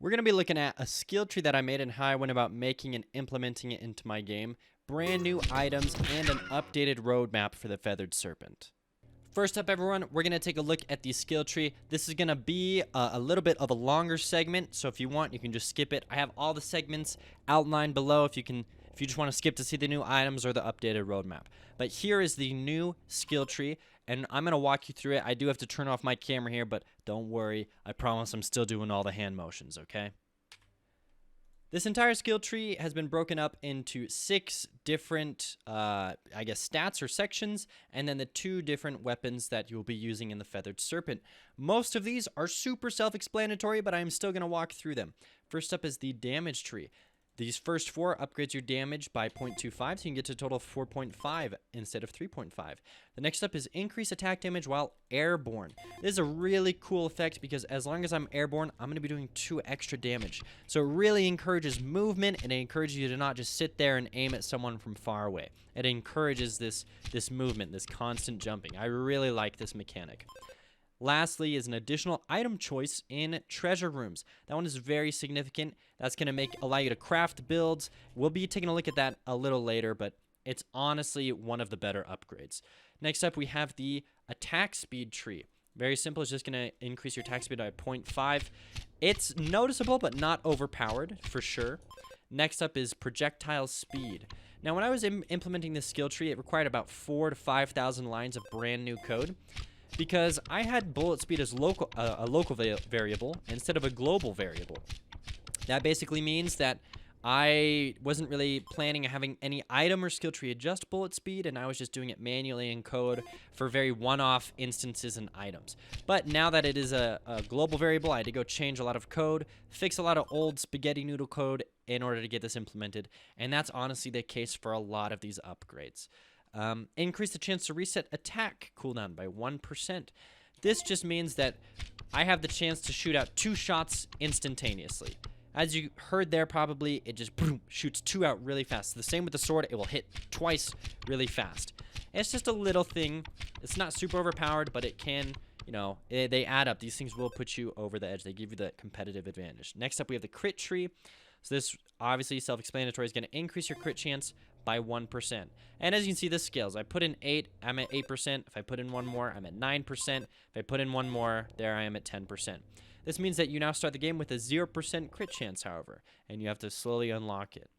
We're going to be looking at a skill tree that I made and how I went about making and implementing it into my game, brand new items, and an updated roadmap for the Feathered Serpent. First up, everyone, we're going to take a look at the skill tree. This is going to be a little bit of a longer segment, so if you want, you can just skip it. I have all the segments outlined below if you just want to skip to see the new items or the updated roadmap. But here is the new skill tree, and I'm going to walk you through it. I do have to turn off my camera here, but don't worry. I promise I'm still doing all the hand motions, okay? This entire skill tree has been broken up into 6 different, stats or sections, and then the 2 different weapons that you'll be using in the Feathered Serpent. Most of these are super self-explanatory, but I'm still going to walk through them. First up is the damage tree. These first 4 upgrades your damage by 0.25, so you can get to a total of 4.5 instead of 3.5. The next up is increase attack damage while airborne. This is a really cool effect because as long as I'm airborne, I'm going to be doing 2 extra damage. So it really encourages movement, and it encourages you to not just sit there and aim at someone from far away. It encourages this movement, this constant jumping. I really like this mechanic. Lastly is an additional item choice in treasure rooms. That one is very significant. That's going to allow you to craft builds. We'll be taking a look at that a little later, but it's honestly one of the better upgrades. Next up, we have the attack speed tree. Very simple. It's just going to increase your attack speed by 0.5. It's noticeable, but not overpowered for sure. Next up is projectile speed. Now, when I was implementing this skill tree, it required about 4,000 to 5,000 lines of brand new code, because I had bullet speed as a local variable instead of a global variable. That basically means that I wasn't really planning on having any item or skill tree adjust bullet speed, and I was just doing it manually in code for very one-off instances and items. But now that it is a global variable, I had to go change a lot of code, fix a lot of old spaghetti noodle code in order to get this implemented, and that's honestly the case for a lot of these upgrades. Increase the chance to reset attack cooldown by 1%. This just means that I have the chance to shoot out 2 shots instantaneously. As you heard there probably, it just boom, shoots 2 out really fast. The same with the sword, it will hit twice really fast. It's just a little thing. It's not super overpowered, but it can, they add up. These things will put you over the edge. They give you the competitive advantage. Next up, we have the crit tree. So this, obviously self-explanatory, is going to increase your crit chance by 1%. And as you can see, this scales. I put in 8, I'm at 8%. If I put in 1 more, I'm at 9%. If I put in 1 more, there I am at 10%. This means that you now start the game with a 0% crit chance, however, and you have to slowly unlock it.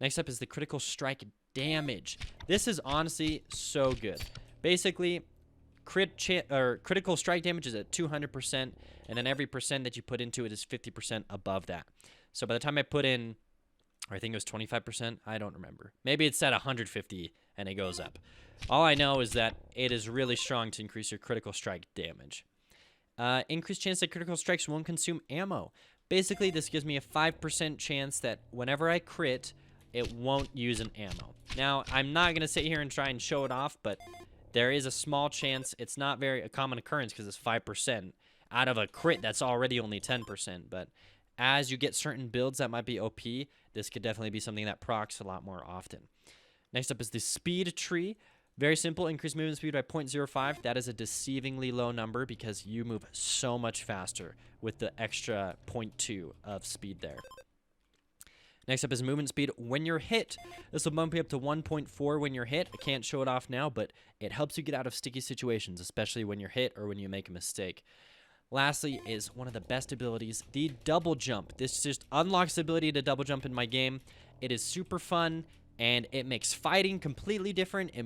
Next up is the critical strike damage. This is honestly so good. Basically, critical strike damage is at 200%, and then every percent that you put into it is 50% above that. So by the time I put in, or I think it was 25%, I don't remember. Maybe it's at 150 and it goes up. All I know is that it is really strong to increase your critical strike damage. Increased chance that critical strikes won't consume ammo. Basically, this gives me a 5% chance that whenever I crit, it won't use an ammo. Now, I'm not going to sit here and try and show it off, but there is a small chance. It's not a common occurrence because it's 5% out of a crit that's already only 10%, but as you get certain builds that might be OP, this could definitely be something that procs a lot more often. Next up is the speed tree. Very simple, increase movement speed by 0.05. That is a deceivingly low number because you move so much faster with the extra 0.2 of speed there. Next up is movement speed when you're hit. This will bump you up to 1.4 when you're hit. I can't show it off now, but it helps you get out of sticky situations, especially when you're hit or when you make a mistake. Lastly is one of the best abilities, the double jump. This just unlocks the ability to double jump in my game. It is super fun, and it makes fighting completely different. It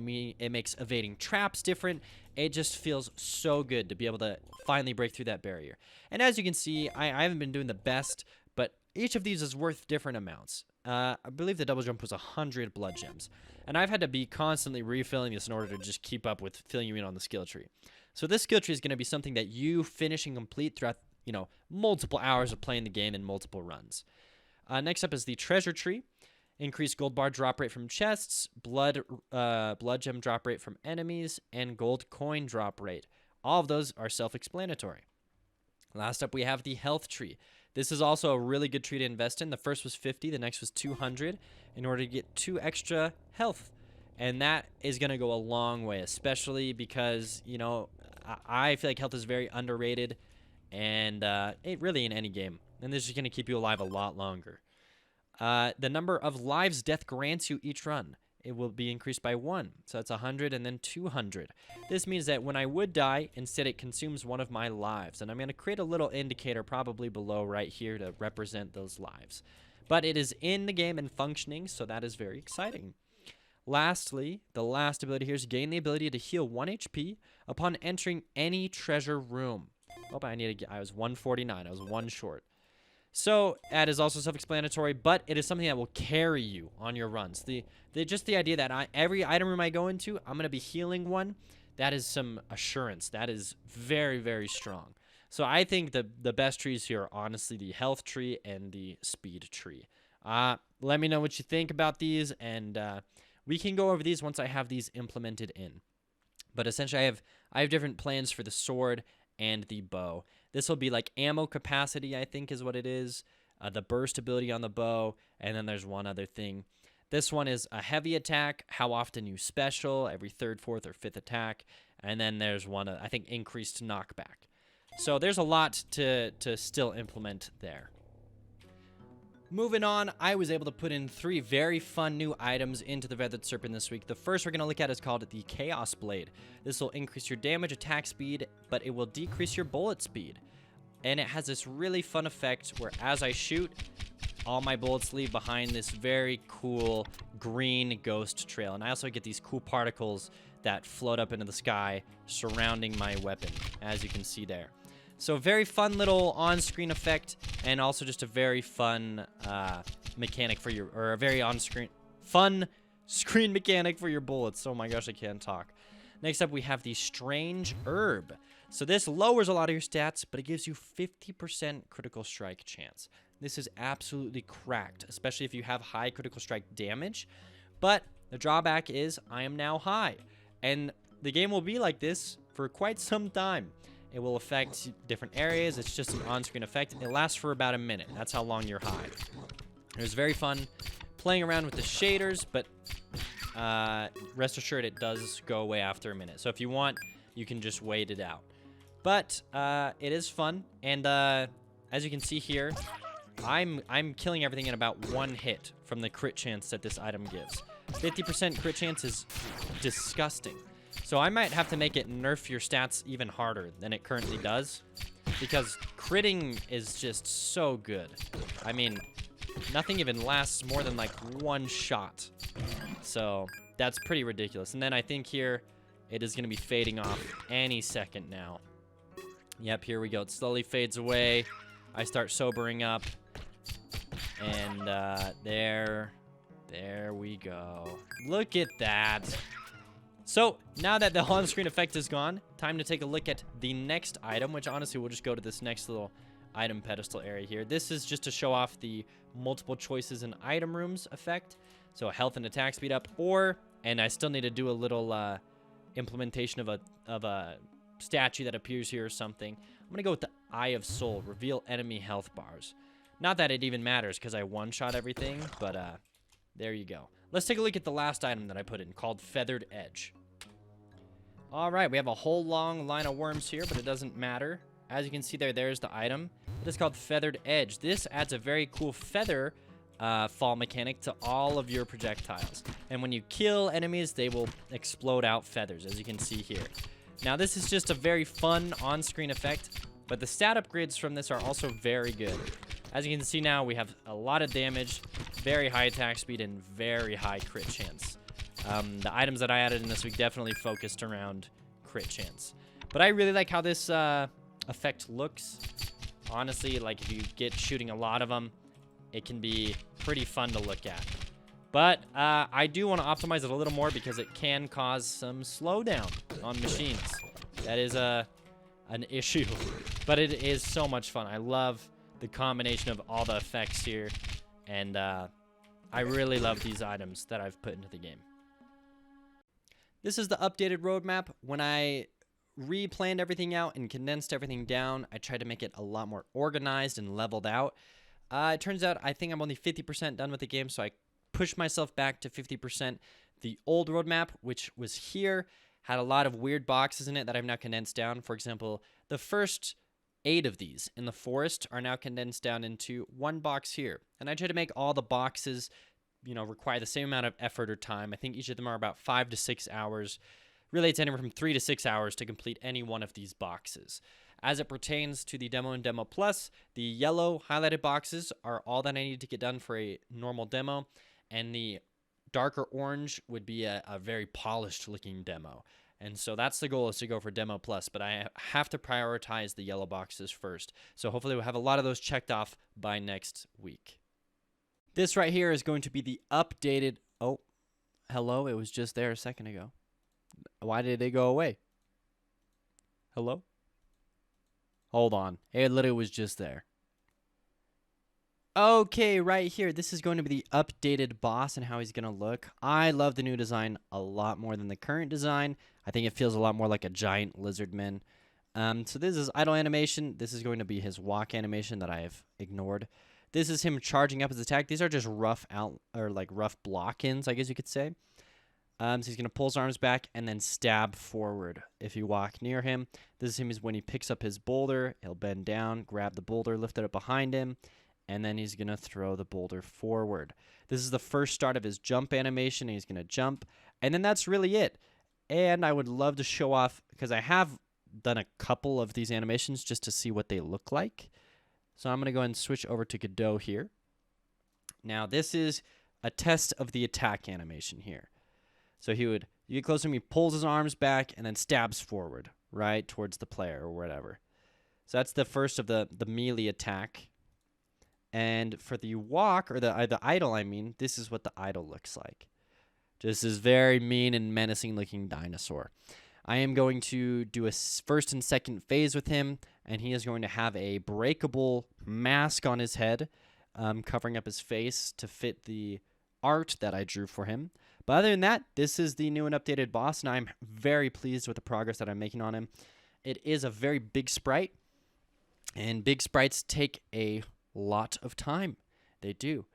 makes evading traps different. It just feels so good to be able to finally break through that barrier. And as you can see, I haven't been doing the best, but each of these is worth different amounts. I believe the double jump was 100 blood gems. And I've had to be constantly refilling this in order to just keep up with filling you in on the skill tree. So this skill tree is going to be something that you finish and complete throughout, multiple hours of playing the game in multiple runs. Next up is the treasure tree. Increased gold bar drop rate from chests, blood gem drop rate from enemies, and gold coin drop rate. All of those are self-explanatory. Last up, we have the health tree. This is also a really good tree to invest in. The first was 50, the next was 200, in order to get 2 extra health. And that is going to go a long way, especially because, I feel like health is very underrated, and it really in any game. And this is going to keep you alive a lot longer. The number of lives death grants you each run, it will be increased by 1. So that's 100 and then 200. This means that when I would die, instead it consumes one of my lives. And I'm going to create a little indicator probably below right here to represent those lives. But it is in the game and functioning, so that is very exciting. Lastly, the last ability here is gain the ability to heal 1 HP upon entering any treasure room. Oh, I was 149. I was 1 short. So that is also self-explanatory, but it is something that will carry you on your runs. Just the idea that every item room I go into, I'm going to be healing 1, that is some assurance. That is very, very strong. So I think the best trees here are honestly the health tree and the speed tree. Let me know what you think about these, and we can go over these once I have these implemented in. But essentially, I have different plans for the sword and the bow. This will be like ammo capacity, I think is what it is. The burst ability on the bow, and then there's one other thing. This one is a heavy attack, how often you special, every 3rd, 4th, or 5th attack. And then there's one, I think, increased knockback. So there's a lot to still implement there. Moving on, I was able to put in 3 very fun new items into the Feathered Serpent this week. The first we're going to look at is called the Chaos Blade. This will increase your damage attack speed, but it will decrease your bullet speed. And it has this really fun effect where as I shoot, all my bullets leave behind this very cool green ghost trail. And I also get these cool particles that float up into the sky surrounding my weapon, as you can see there. So very fun little on-screen effect, and also just a very fun mechanic for your, or a very fun screen mechanic for your bullets. Oh my gosh, I can't talk. Next up, we have the Strange Herb. So this lowers a lot of your stats, but it gives you 50% critical strike chance. This is absolutely cracked, especially if you have high critical strike damage. But the drawback is I am now high, and the game will be like this for quite some time. It will affect different areas. It's just an on-screen effect. It lasts for about a minute. That's how long you're high. It was very fun playing around with the shaders, but rest assured it does go away after a minute. So if you want, you can just wait it out. But it is fun, and as you can see here, I'm killing everything in about 1 hit from the crit chance that this item gives. 50% crit chance is disgusting. So I might have to make it nerf your stats even harder than it currently does, because critting is just so good. I mean, nothing even lasts more than like 1 shot. So that's pretty ridiculous. And then I think here it is going to be fading off any second now. Yep, here we go. It slowly fades away. I start sobering up. And there we go. Look at that. So, now that the on-screen effect is gone, time to take a look at the next item, which honestly, we'll just go to this next little item pedestal area here. This is just to show off the multiple choices in item rooms effect. So, health and attack speed up, and I still need to do a little implementation of a statue that appears here or something. I'm going to go with the Eye of Soul, reveal enemy health bars. Not that it even matters, because I one-shot everything, but there you go. Let's take a look at the last item that I put in, called Feathered Edge. Alright, we have a whole long line of worms here, but it doesn't matter. As you can see there's the item. It is called Feathered Edge. This adds a very cool feather fall mechanic to all of your projectiles. And when you kill enemies, they will explode out feathers, as you can see here. Now, this is just a very fun on-screen effect, but the stat upgrades from this are also very good. As you can see now, we have a lot of damage, very high attack speed, and very high crit chance. The items that I added in this week definitely focused around crit chance. But I really like how this effect looks. Honestly, like if you get shooting a lot of them, it can be pretty fun to look at. But I do want to optimize it a little more because it can cause some slowdown on machines. That is an issue, but it is so much fun. I love the combination of all the effects here, and I really love these items that I've put into the game. This is the updated roadmap. When I replanned everything out and condensed everything down, I tried to make it a lot more organized and leveled out. It turns out I think I'm only 50% done with the game, so I pushed myself back to 50%. The old roadmap, which was here, had a lot of weird boxes in it that I've now condensed down. For example, the first 8 of these in the forest are now condensed down into one box here. And I try to make all the boxes, require the same amount of effort or time. I think each of them are about 5 to 6 hours. Really, it's anywhere from 3 to 6 hours to complete any one of these boxes. As it pertains to the Demo and Demo Plus, the yellow highlighted boxes are all that I need to get done for a normal demo, and the darker orange would be a very polished looking demo. And so that's the goal, is to go for Demo Plus, but I have to prioritize the yellow boxes first. So hopefully we'll have a lot of those checked off by next week. This right here is going to be the updated... Oh, hello, it was just there a second ago. Why did it go away? Hello? Hold on. It literally was just there. Okay, right here. This is going to be the updated boss and how he's going to look. I love the new design a lot more than the current design. I think it feels a lot more like a giant lizard man. So this is idle animation. This is going to be his walk animation that I have ignored. This is him charging up his attack. These are just rough block-ins, I guess you could say. So he's going to pull his arms back and then stab forward if you walk near him. This is him when he picks up his boulder. He'll bend down, grab the boulder, lift it up behind him, and then he's going to throw the boulder forward. This is the first start of his jump animation. He's going to jump, and then that's really it. And I would love to show off, because I have done a couple of these animations just to see what they look like. So I'm going to go ahead and switch over to Godot here. Now, this is a test of the attack animation here. So you get close to him, he pulls his arms back and then stabs forward, right, towards the player or whatever. So that's the first of the melee attack. And for the walk, or the idle, this is what the idle looks like. Just this very mean and menacing looking dinosaur. I am going to do a first and second phase with him, and he is going to have a breakable mask on his head, covering up his face to fit the art that I drew for him. But other than that, this is the new and updated boss, and I'm very pleased with the progress that I'm making on him. It is a very big sprite, and big sprites take a lot of time. They do.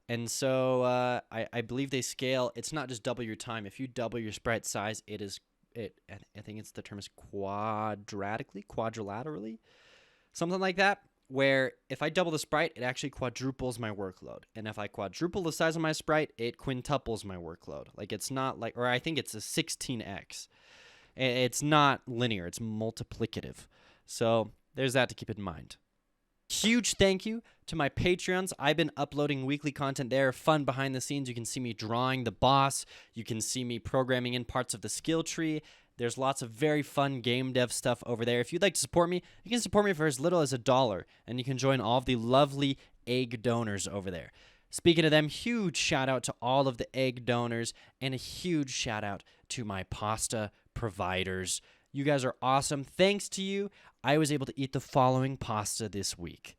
And so I believe they scale. It's not just double your time. If you double your sprite size, I think the term is quadrilaterally, something like that. Where if I double the sprite, it actually quadruples my workload. And if I quadruple the size of my sprite, it quintuples my workload. Like, it's not like, or I think it's a 16x. It's not linear, it's multiplicative. So there's that to keep in mind. Huge thank you to my Patreons. I've been uploading weekly content there, fun behind the scenes. You can see me drawing the boss. You can see me programming in parts of the skill tree. There's lots of very fun game dev stuff over there. If you'd like to support me, you can support me for as little as $1, and you can join all of the lovely egg donors over there. Speaking of them, huge shout out to all of the egg donors, and a huge shout out to my pasta providers. You guys are awesome. Thanks to you, I was able to eat the following pasta this week.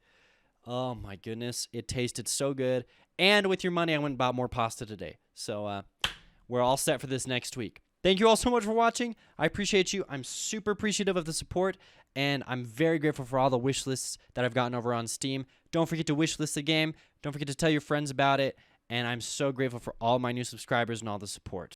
Oh my goodness, it tasted so good. And with your money, I went and bought more pasta today. So we're all set for this next week. Thank you all so much for watching. I appreciate you. I'm super appreciative of the support, and I'm very grateful for all the wish lists that I've gotten over on Steam. Don't forget to wish list the game. Don't forget to tell your friends about it, and I'm so grateful for all my new subscribers and all the support.